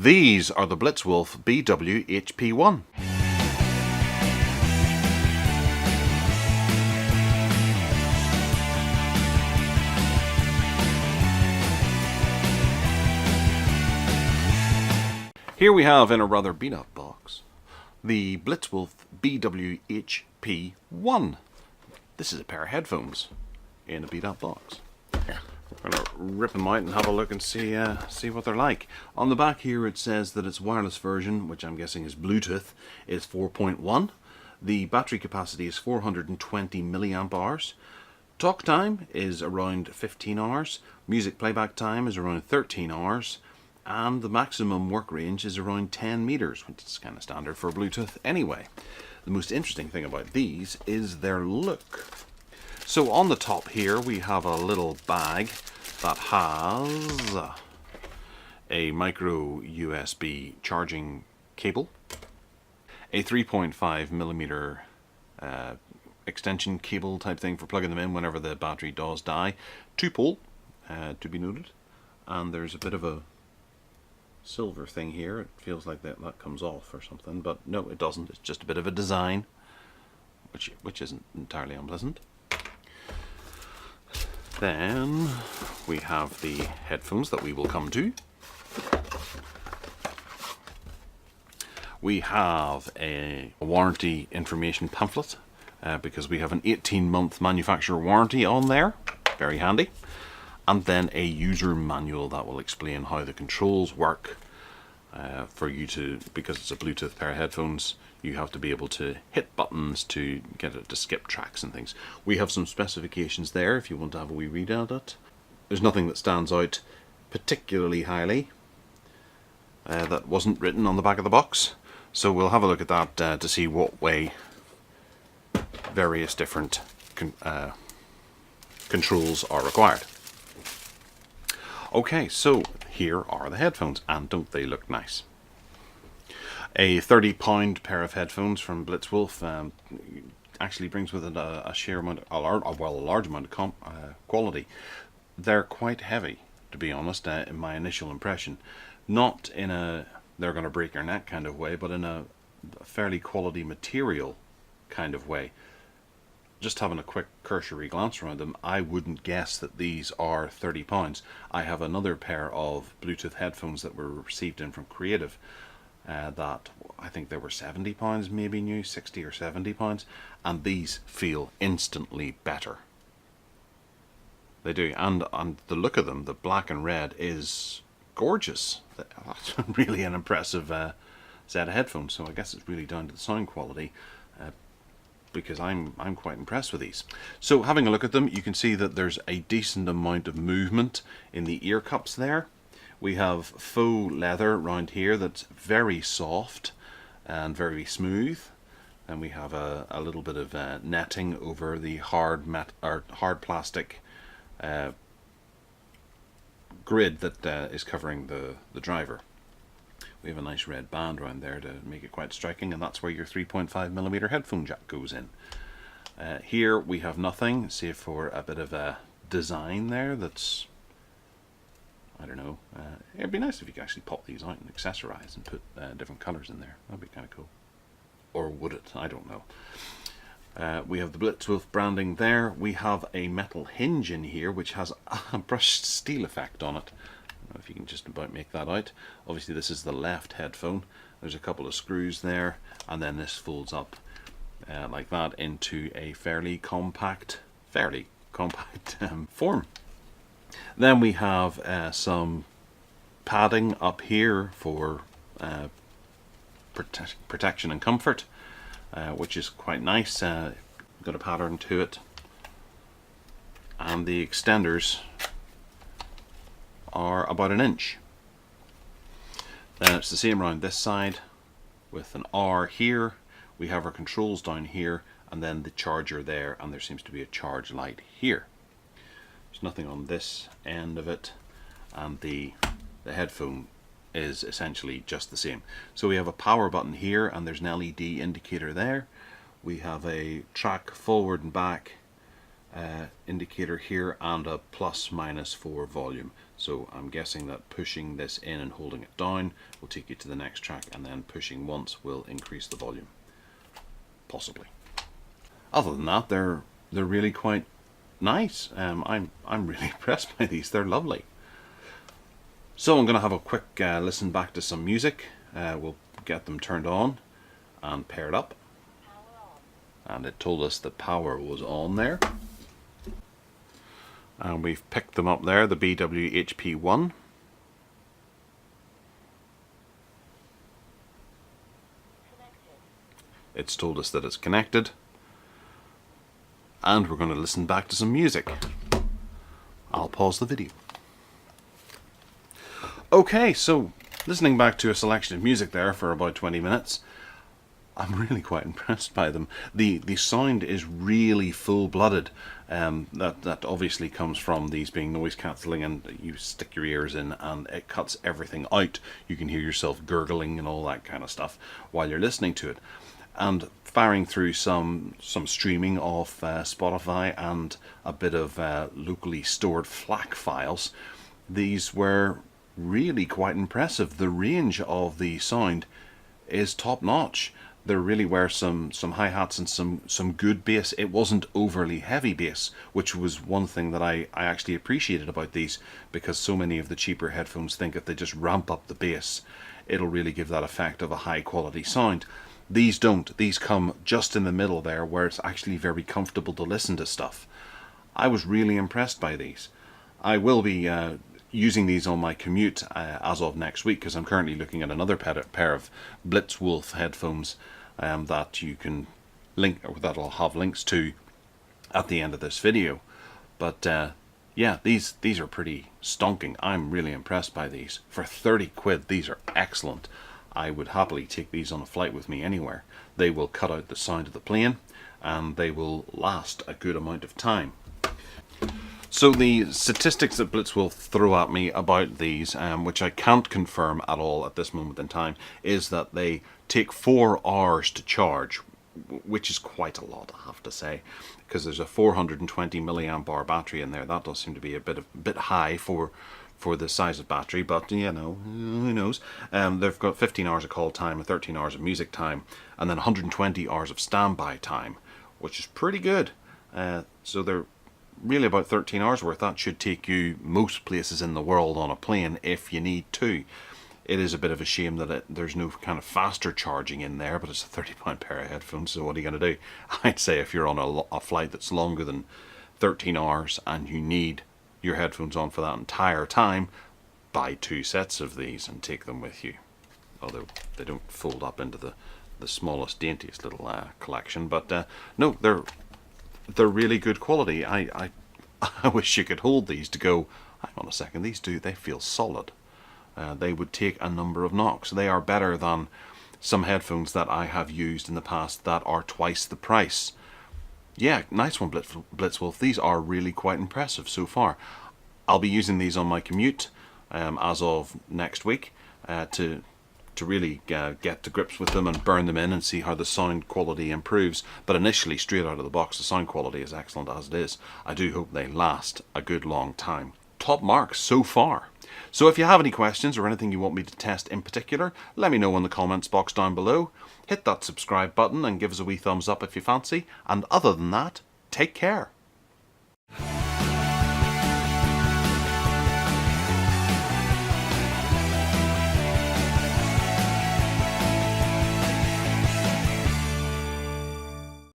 These are the Blitzwolf BW-HP1. Here we have, in a rather beat-up box, the Blitzwolf BW-HP1. This is a pair of headphones in a beat-up box. We're going to rip them out and have a look and see what they're like. On the back here it says that its wireless version, which I'm guessing is Bluetooth, is 4.1. The battery capacity is 420 milliamp hours. Talk time is around 15 hours. Music playback time is around 13 hours. And the maximum work range is around 10 meters, which is kind of standard for Bluetooth anyway. The most interesting thing about these is their look. So on the top here we have a little bag that has a micro USB charging cable, a 3.5 millimeter extension cable type thing for plugging them in whenever the battery does die, 2-pole to be noted, and there's a bit of a silver thing here. It feels like that comes off or something, but no, it doesn't. It's just a bit of a design, which isn't entirely unpleasant. Then we have the headphones that we will come to. We have a warranty information pamphlet because we have an 18-month manufacturer warranty on there. Very handy. And then a user manual that will explain how the controls work for you to, because it's a Bluetooth pair of headphones, you have to be able to hit buttons to get it to skip tracks and things. We have some specifications there if you want to have a wee read at it. There's nothing that stands out particularly highly that wasn't written on the back of the box, so we'll have a look at that to see what way various different controls are required. Okay, so here are the headphones, and don't they look nice? A £30 pair of headphones from Blitzwolf actually brings with it a large amount of quality. They're quite heavy, to be honest, in my initial impression. Not in a they're going to break your neck kind of way, but in a fairly quality material kind of way. Just having a quick cursory glance around them, I wouldn't guess that these are £30. I have another pair of Bluetooth headphones that were received in from Creative that I think they were £70 maybe new, 60 or £70, and these feel instantly better. They do, and the look of them, the black and red, is gorgeous. That's really an impressive set of headphones, so I guess it's really down to the sound quality. Because I'm quite impressed with these. So having a look at them, you can see that there's a decent amount of movement in the ear cups there. We have faux leather around here that's very soft and very smooth, and we have a little bit of netting over the hard plastic grid that is covering the driver. We have a nice red band around there to make it quite striking, and that's where your 3.5 millimeter headphone jack goes in. Here we have nothing, save for a bit of a design there that's, I don't know, it'd be nice if you could actually pop these out and accessorize and put different colors in there. That'd be kind of cool. Or would it? I don't know. We have the Blitzwolf branding there. We have a metal hinge in here which has a brushed steel effect on it. I don't know if you can just about make that out. Obviously this is the left headphone. There's a couple of screws there, and then this folds up like that into a fairly compact form. Then we have some padding up here for protection and comfort, which is quite nice. Got a pattern to it, and the extenders are about 1 inch. Then it's the same around this side with an R here. We have our controls down here, and then the charger there, and there seems to be a charge light here. There's nothing on this end of it, and the headphone is essentially just the same. So we have a power button here, and there's an LED indicator there. We have a track forward and back indicator here and a plus/- for volume. So I'm guessing that pushing this in and holding it down will take you to the next track, and then pushing once will increase the volume. Possibly. Other than that, they're really quite nice. I'm really impressed by these. They're lovely. So I'm going to have a quick listen back to some music. We'll get them turned on and paired up. And it told us the power was on there. And we've picked them up there, the BW-HP1. It's told us that it's connected. And we're going to listen back to some music. I'll pause the video. Okay, so listening back to a selection of music there for about 20 minutes. I'm really quite impressed by them. The sound is really full-blooded. That obviously comes from these being noise cancelling, and you stick your ears in and it cuts everything out. You can hear yourself gurgling and all that kind of stuff while you're listening to it. And firing through some streaming off Spotify and a bit of locally stored FLAC files, these were really quite impressive. The range of the sound is top notch. There really were some hi-hats and some good bass. It wasn't overly heavy bass, which was one thing that I actually appreciated about these, because so many of the cheaper headphones think if they just ramp up the bass, it'll really give that effect of a high quality sound. These don't. These come just in the middle there, where it's actually very comfortable to listen to stuff. I was really impressed by these. I will be using these on my commute as of next week, because I'm currently looking at another pair of Blitzwolf headphones that you can link, or that I'll have links to at the end of this video. But yeah, these are pretty stonking. I'm really impressed by these. For 30 quid, these are excellent. I would happily take these on a flight with me anywhere. They will cut out the sound of the plane, and they will last a good amount of time. So the statistics that Blitzwolf throw at me about these, which I can't confirm at all at this moment in time, is that they take 4 hours to charge, which is quite a lot, I have to say, because there's a 420 milliamp hour battery in there. That does seem to be a bit high for the size of battery, but you know, who knows. They've got 15 hours of call time and 13 hours of music time, and then 120 hours of standby time, which is pretty good. So they're really about 13 hours worth. That should take you most places in the world on a plane if you need to. It is a bit of a shame that there's no kind of faster charging in there, but it's a £30 pair of headphones, so what are you going to do? I'd say if you're on a flight that's longer than 13 hours and you need your headphones on for that entire time, buy 2 sets of these and take them with you. Although they don't fold up into the smallest, daintiest little collection, but no, they're really good quality. I wish you could hold these to go, hang on a second, they feel solid. They would take a number of knocks. They are better than some headphones that I have used in the past that are twice the price. Yeah, nice one, Blitzwolf. These are really quite impressive so far. I'll be using these on my commute as of next week to really get to grips with them and burn them in and see how the sound quality improves. But initially, straight out of the box, the sound quality is excellent as it is. I do hope they last a good long time. Top marks so far. So if you have any questions or anything you want me to test in particular, let me know in the comments box down below. Hit that subscribe button and give us a wee thumbs up if you fancy. And other than that, take care.